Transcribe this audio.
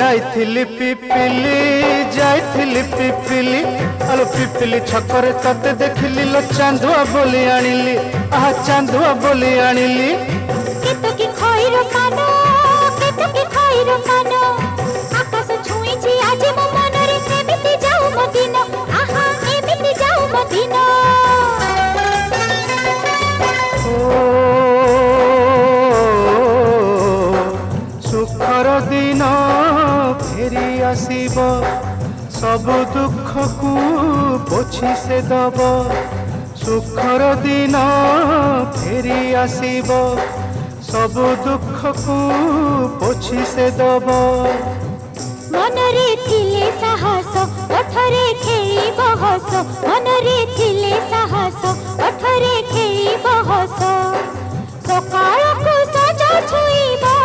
जाइथिली पिपिली जाइथिली पिपिली आलो पिपिली छकरे तते देखिली लो चांदुआ बोली आनिली आहा चांदुआ बोली आनिली केतो की खइरो कानो केतो की खइरो कानो आकाश छुईची आज मो मनरे एमिति जाऊ मो दिन आहा एमिति जाऊ मो दिन सुखर दिन फेरी आसीब सब दुख को पोछि से दब सुखर दिन फेरी आसीब सब दुख को पोछि से दब मनरे थिले साहस ओठरे खेई बहस मनरे थिले साहस ओठरे खेई बहस सकाळ को सजा छुईबा